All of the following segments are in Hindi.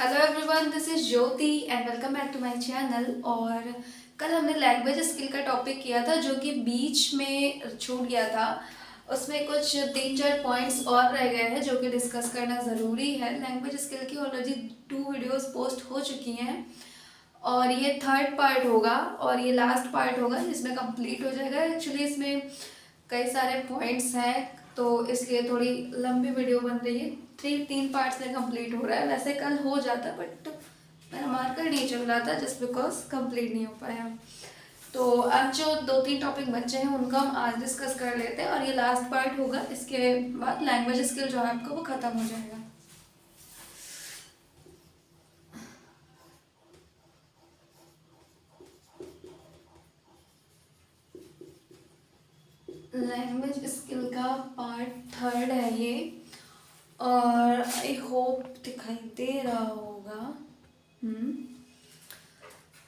Hello everyone, this is Jyoti and welcome back to my channel. और कल हमने लैंग्वेज स्किल का टॉपिक किया था जो कि बीच में छूट गया था। उसमें कुछ 3-4 पॉइंट्स और रह गए हैं जो कि डिस्कस करना ज़रूरी है। लैंग्वेज स्किल की ऑलरेडी 2 वीडियोस पोस्ट हो चुकी हैं और ये थर्ड पार्ट होगा और ये लास्ट पार्ट होगा जिसमें कंप्लीट हो जाएगा। एक्चुअली इसमें कई सारे पॉइंट्स हैं तो इसलिए थोड़ी लंबी वीडियो बन रही है। 3 पार्ट्स में कंप्लीट हो रहा है। वैसे कल हो जाता बट मेरा मार्कर नहीं चल रहा था जस्ट बिकॉज कंप्लीट नहीं हो पाया। तो अब जो 2-3 टॉपिक बचे हैं उनको हम आज डिस्कस कर लेते हैं और ये लास्ट पार्ट होगा। इसके बाद लैंग्वेज स्किल जो है आपका वो ख़त्म हो जाएगा। लैंग्वेज स्किल का पार्ट थर्ड है ये और आई होप दिखाई दे रहा होगा।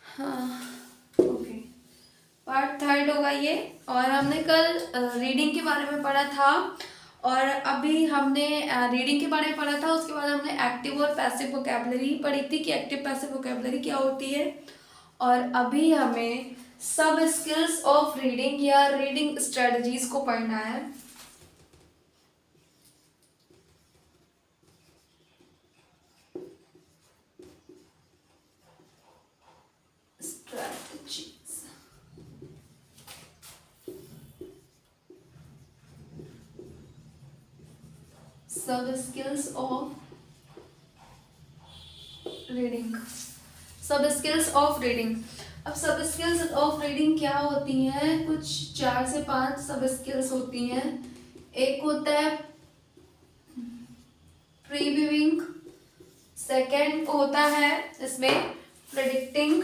हाँ, ओके, पार्ट थर्ड होगा ये। और हमने कल रीडिंग के बारे में पढ़ा था और अभी हमने रीडिंग के बारे में पढ़ा था। उसके बाद हमने एक्टिव और पैसिव वोकैबुलरी पढ़ी थी कि एक्टिव पैसिव वोकैबुलरी क्या होती है। और अभी हमें सब स्किल्स ऑफ रीडिंग या रीडिंग स्ट्रेटजीज को पढ़ना है। सब स्किल्स ऑफ रीडिंग। सब स्किल्स ऑफ रीडिंग। अब सब स्किल्स ऑफ रीडिंग क्या होती हैं? कुछ 4 से 5 सब स्किल्स होती हैं। एक होता है प्रीव्यूइंग, सेकंड होता है इसमें प्रेडिक्टिंग,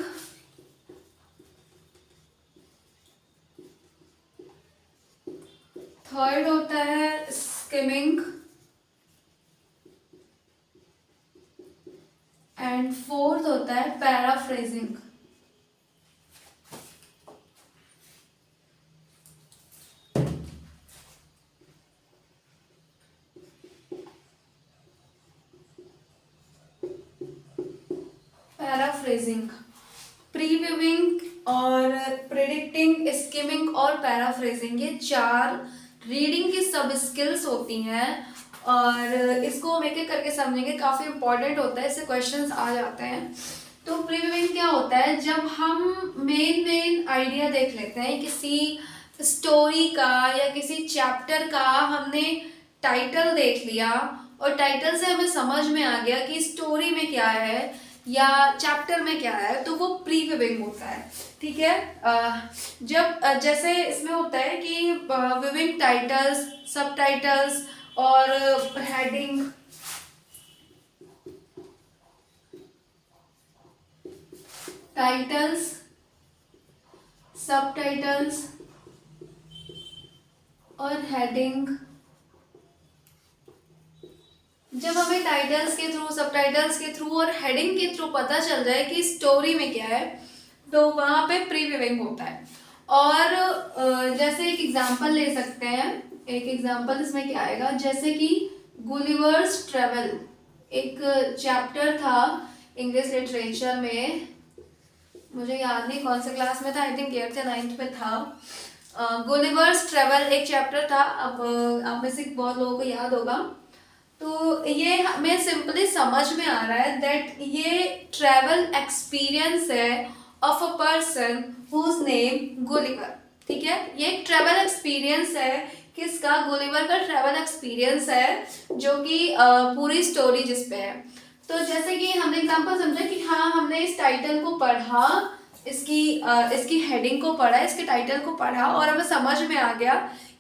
थर्ड होता है स्किमिंग एंड फोर्थ होता है पैराफ्रेजिंग। पैराफ्रेजिंग, प्रीव्यूइंग और प्रेडिक्टिंग, स्किमिंग और पैराफ्रेजिंग, ये 4 रीडिंग की सब स्किल्स होती हैं और इसको हम एक एक करके समझेंगे। काफ़ी इंपॉर्टेंट होता है, इससे क्वेश्चंस आ जाते हैं। तो प्रीव्यूइंग क्या होता है? जब हम मेन आइडिया देख लेते हैं किसी स्टोरी का या किसी चैप्टर का, हमने टाइटल देख लिया और टाइटल से हमें समझ में आ गया कि स्टोरी में क्या है या चैप्टर में क्या है, तो वो प्रीव्यूइंग होता है। ठीक है। जब जैसे इसमें होता है कि व्यूइंग टाइटल्स, सब टाइटल्स और हेडिंग, टाइटल्स, सब टाइटल्स और हेडिंग। जब हमें टाइटल्स के थ्रू, सब टाइटल्स के थ्रू और हेडिंग के थ्रू पता चल जाए कि स्टोरी में क्या है, तो वहां पे प्रीव्यूइंग होता है। और जैसे एक एग्जांपल ले सकते हैं। एक एग्जांपल इसमें क्या आएगा, जैसे कि गुलिवर्स ट्रेवल एक चैप्टर था इंग्लिश लिटरेचर में, मुझे याद नहीं कौन से क्लास में था, आई थिंक 8th या 9th में था। गुलिवर्स ट्रेवल एक चैप्टर था। अब आप में से बहुत लोगों को याद होगा। तो ये हमें सिंपली समझ में आ रहा है दैट ये ट्रैवल एक्सपीरियंस है of a person whose name Gulliver. ठीक है, ये एक ट्रैवल एक्सपीरियंस है। किसका? गुलिवर का ट्रैवल एक्सपीरियंस है जो कि पूरी स्टोरी जिस पे है। तो जैसे कि हमने एग्जांपल समझा कि हाँ, हमने इस टाइटल को पढ़ा, इसकी हेडिंग को पढ़ा, इसके टाइटल को पढ़ा और हमें समझ में आ गया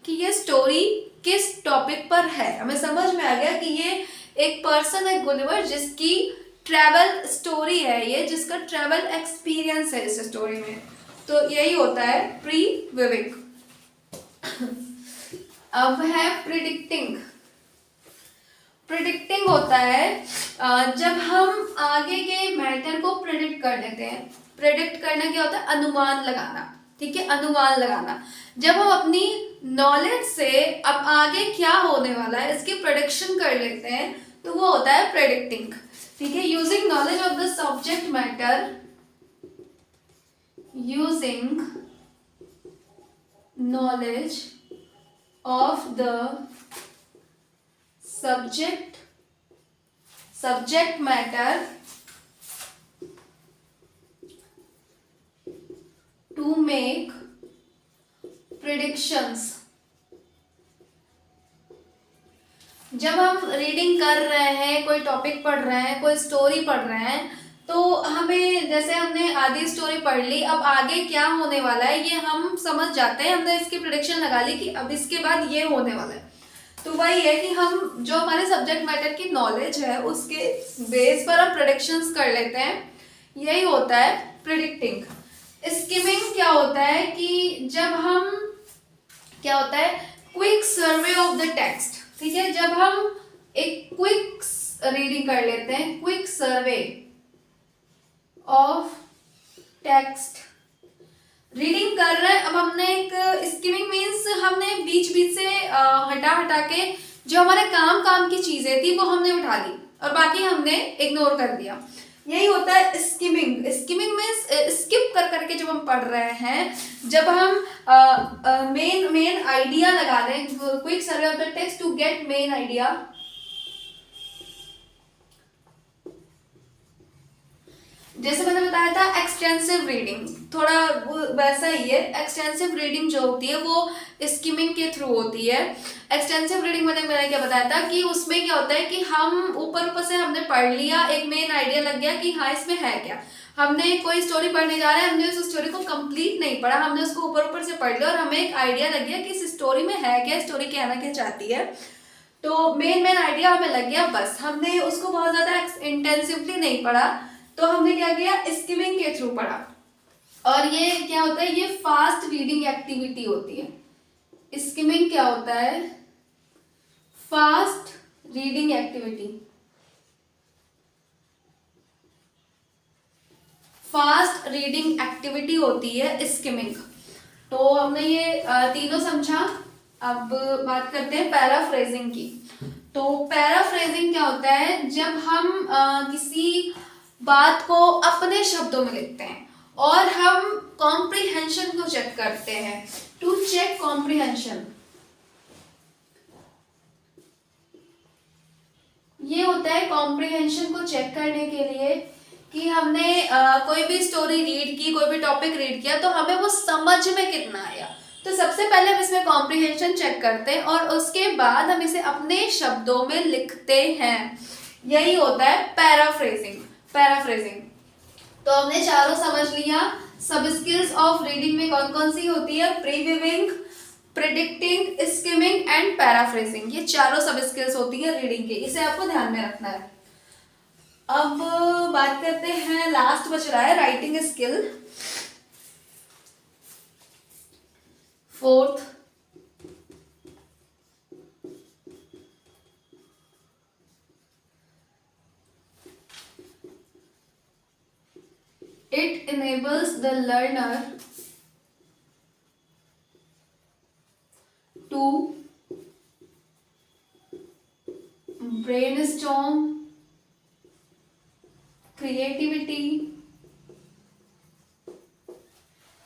कि ये स्टोरी किस टॉपिक पर है। हमें समझ में आ गया कि ये एक पर्सन है गुलिवर जिसकी ट्रैवल स्टोरी है, ये जिसका ट्रैवल एक्सपीरियंस है इस स्टोरी में। तो यही होता है प्रीव्यूइंग। अब है प्रिडिक्टिंग। प्रिडिक्टिंग होता है जब हम आगे के मैटर को प्रिडिक्ट कर लेते हैं। प्रिडिक्ट करना क्या होता है? अनुमान लगाना। ठीक है, अनुमान लगाना। जब हम अपनी नॉलेज से अब आगे क्या होने वाला है इसकी प्रेडिक्शन कर लेते हैं तो वो होता है प्रेडिक्टिंग। ठीक है, using knowledge of the subject matter, using knowledge of the subject matter to make predictions। जब हम रीडिंग कर रहे हैं, कोई टॉपिक पढ़ रहे हैं, कोई स्टोरी पढ़ रहे हैं, तो हमें, जैसे हमने आधी स्टोरी पढ़ ली, अब आगे क्या होने वाला है ये हम समझ जाते हैं, हमने इसकी प्रेडिक्शन लगा ली कि अब इसके बाद ये होने वाला है। तो वही है कि हम जो हमारे सब्जेक्ट मैटर की नॉलेज है उसके बेस पर हम प्रेडिक्शंस कर लेते हैं, यही होता है प्रिडिक्टिंग। स्किमिंग क्या होता है कि जब हम, क्या होता है, quick survey of the text. ठीक है, जब हम एक क्विक रीडिंग कर लेते हैं, quick survey of text, reading कर रहे हैं। अब हमने एक स्किमिंग मीन्स हमने बीच बीच से हटा के जो हमारे काम की चीजें थी वो हमने उठा ली और बाकी हमने इग्नोर कर दिया, यही होता है स्किमिंग। स्किमिंग मीन्स स्किप कर करके जब हम पढ़ रहे हैं, जब हम मेन आइडिया लगा रहे हैं, quick survey of the text to get main idea. जैसे मैंने बताया था एक्सटेंसिव रीडिंग, थोड़ा वैसा ही है। एक्सटेंसिव रीडिंग जो होती है वो स्किमिंग के थ्रू होती है। एक्सटेंसिव रीडिंग मैंने क्या बताया था कि उसमें क्या होता है कि हम ऊपर से हमने पढ़ लिया, एक मेन आइडिया लग गया कि हाँ इसमें है क्या। हमने कोई स्टोरी पढ़ने जा रहे हैं, हमने उस स्टोरी को कंप्लीट नहीं पढ़ा, हमने उसको ऊपर से पढ़ लिया और हमें एक आइडिया लग गया कि इस स्टोरी में है क्या, स्टोरी कहना क्या चाहती है। तो मेन आइडिया हमें लग गया, बस हमने उसको बहुत ज्यादा इंटेंसिवली नहीं पढ़ा, तो हमने क्या किया, स्किमिंग के थ्रू पढ़ा। और ये क्या होता है, ये फास्ट रीडिंग एक्टिविटी होती है। स्किमिंग क्या होता है, fast reading activity. Fast reading activity होती है स्किमिंग। तो हमने ये तीनों समझा। अब बात करते हैं पैराफ्रेजिंग की। तो पैराफ्रेजिंग क्या होता है, जब हम किसी बात को अपने शब्दों में लिखते हैं और हम कॉम्प्रिहेंशन को चेक करते हैं, टू चेक कॉम्प्रिहेंशन। ये होता है कॉम्प्रिहेंशन को चेक करने के लिए कि हमने कोई भी स्टोरी रीड की, कोई भी टॉपिक रीड किया, तो हमें वो समझ में कितना आया। तो सबसे पहले हम इसमें कॉम्प्रिहेंशन चेक करते हैं और उसके बाद हम इसे अपने शब्दों में लिखते हैं, यही होता है पैराफ्रेजिंग। तो हमने चारों समझ लिया। सब स्किल्स ऑफ रीडिंग में कौन कौन सी होती है, प्रीविविंग, प्रिडिक्टिंग, स्किमिंग एंड पैराफ्रेजिंग, ये चारों सब स्किल्स होती है रीडिंग के, इसे आपको ध्यान में रखना है। अब बात करते हैं, लास्ट बच रहा है writing skill, fourth. It enables the learner to brainstorm creativity.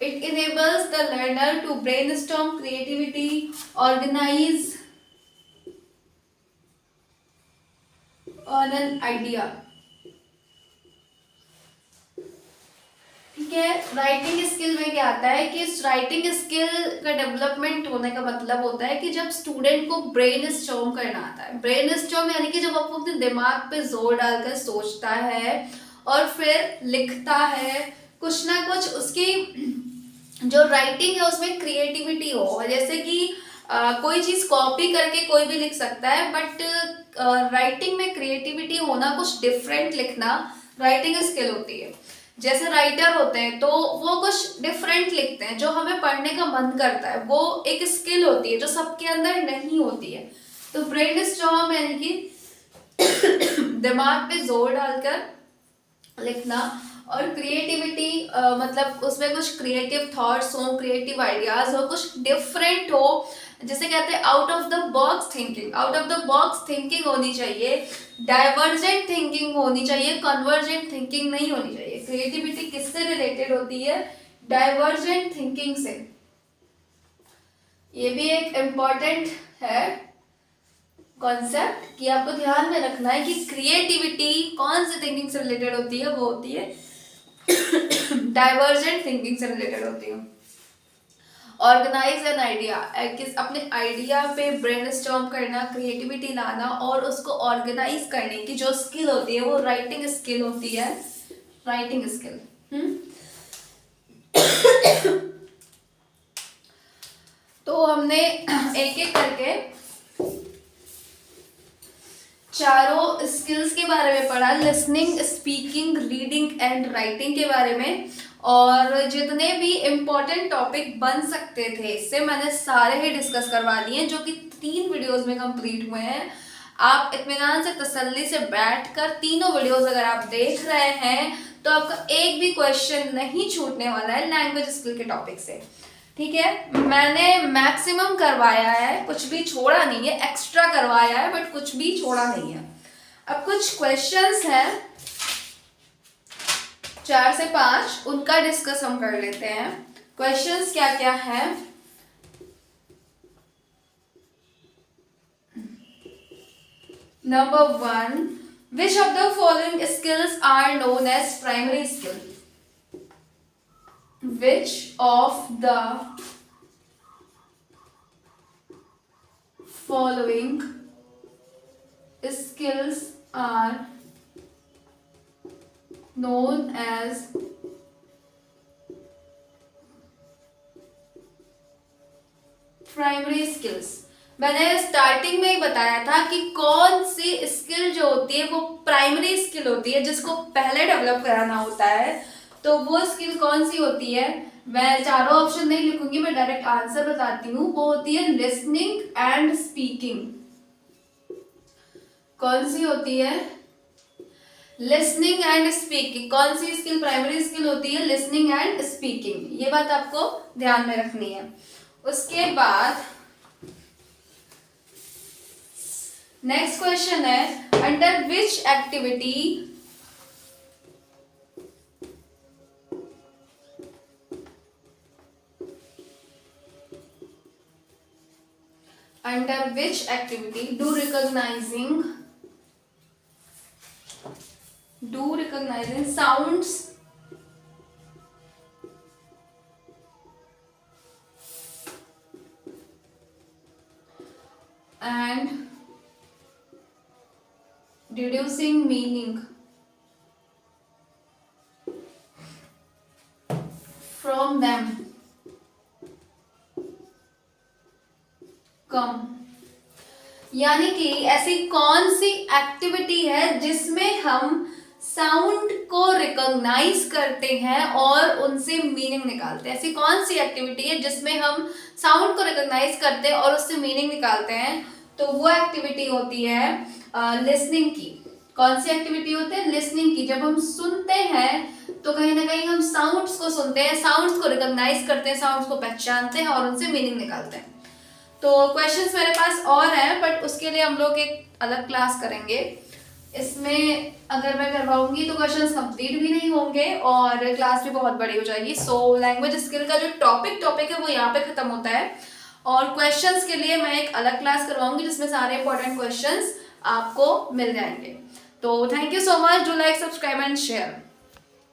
It enables the learner to brainstorm creativity, organize on an idea. ठीक है, राइटिंग स्किल में क्या आता है कि राइटिंग स्किल का डेवलपमेंट होने का मतलब होता है कि जब स्टूडेंट को ब्रेनस्टॉर्म करना आता है। ब्रेनस्टॉर्म यानी कि जब वो अपने दिमाग पे जोर डालकर सोचता है और फिर लिखता है कुछ ना कुछ, उसकी जो राइटिंग है उसमें क्रिएटिविटी हो। जैसे कि कोई चीज कॉपी करके कोई भी लिख सकता है, बट राइटिंग में क्रिएटिविटी होना, कुछ डिफरेंट लिखना राइटिंग स्किल होती है। जैसे राइटर होते हैं तो वो कुछ डिफरेंट लिखते हैं, जो हमें पढ़ने का मन करता है, वो एक स्किल होती है जो सबके अंदर नहीं होती है। तो ब्रेनस्टॉर्म यानी कि दिमाग पे जोर डालकर लिखना, और क्रिएटिविटी मतलब उसमें कुछ क्रिएटिव थॉट्स हो, क्रिएटिव आइडियाज हो, कुछ डिफरेंट हो, जैसे कहते हैं out of the box thinking, out of the box thinking होनी चाहिए, डाइवर्जेंट थिंकिंग होनी चाहिए, कन्वर्जेंट थिंकिंग नहीं होनी चाहिए। क्रिएटिविटी किससे रिलेटेड होती है? डाइवर्जेंट थिंकिंग से। ये भी एक इम्पॉर्टेंट है कॉन्सेप्ट कि आपको ध्यान में रखना है कि क्रिएटिविटी कौन सी थिंकिंग से रिलेटेड होती है, वो होती है डाइवर्जेंट थिंकिंग से रिलेटेड होती है। ऑर्गेनाइज एन आइडिया, अपने आइडिया पे ब्रेनस्टॉर्म करना, क्रिएटिविटी लाना और उसको ऑर्गेनाइज करने की जो स्किल होती है वो राइटिंग स्किल होती है, राइटिंग स्किल। तो हमने एक एक करके चारों स्किल्स के बारे में पढ़ा, listening, speaking, reading and writing के बारे में। और जितने भी इम्पोर्टेंट टॉपिक बन सकते थे इससे मैंने सारे ही डिस्कस करवा दिए, जो कि 3 वीडियोस में कंप्लीट हुए हैं। आप इत्मीनान से, तसल्ली से बैठकर तीनों वीडियोस अगर आप देख रहे हैं तो आपका एक भी क्वेश्चन नहीं छूटने वाला है लैंग्वेज स्किल के टॉपिक से। ठीक है, मैंने मैक्सिमम करवाया है, कुछ भी छोड़ा नहीं है, एक्स्ट्रा करवाया है बट कुछ भी छोड़ा नहीं है। अब कुछ क्वेश्चंस हैं 4 से 5, उनका डिस्कस हम कर लेते हैं। क्वेश्चंस क्या क्या है? Number 1, which of the following skills are known as primary skill? Which of the following skills are known as primary skills? मैंने स्टार्टिंग में ही बताया था कि कौन सी स्किल जो होती है वो प्राइमरी स्किल होती है, जिसको पहले डेवलप कराना होता है। तो वो स्किल कौन सी होती है? मैं चारों ऑप्शन नहीं लिखूंगी, मैं डायरेक्ट आंसर बताती हूँ। वो होती है लिसनिंग एंड स्पीकिंग। कौन सी होती है? Listening and speaking. कौन सी स्किल प्राइमरी स्किल होती है? Listening and speaking. ये बात आपको ध्यान में रखनी है। उसके बाद नेक्स्ट क्वेश्चन है, under which activity do recognizing sounds and deducing meaning from them come? यानी कि ऐसी कौन सी एक्टिविटी है जिसमें हम साउंड को रिकॉग्नाइज करते हैं और उनसे मीनिंग निकालते हैं? ऐसी कौन सी एक्टिविटी है जिसमें हम साउंड को रिकॉग्नाइज करते हैं और उससे मीनिंग निकालते हैं? तो वो एक्टिविटी होती है लिसनिंग की। कौन सी एक्टिविटी होती है? लिसनिंग की। जब हम सुनते हैं तो कहीं ना कहीं हम साउंड्स को सुनते हैं, साउंड्स को रिकॉग्नाइज करते हैं, साउंड्स को पहचानते हैं और उनसे मीनिंग निकालते हैं। तो क्वेश्चंस मेरे पास और हैं बट उसके लिए हम लोग एक अलग क्लास करेंगे। इसमें अगर मैं करवाऊंगी तो क्वेश्चंस कंप्लीट भी नहीं होंगे और क्लास भी बहुत बड़ी हो जाएगी। सो लैंग्वेज स्किल का जो टॉपिक है वो यहाँ पे खत्म होता है और क्वेश्चंस के लिए मैं एक अलग क्लास करवाऊंगी जिसमें सारे इंपॉर्टेंट क्वेश्चंस आपको मिल जाएंगे। तो thank you so much, do like, subscribe and share.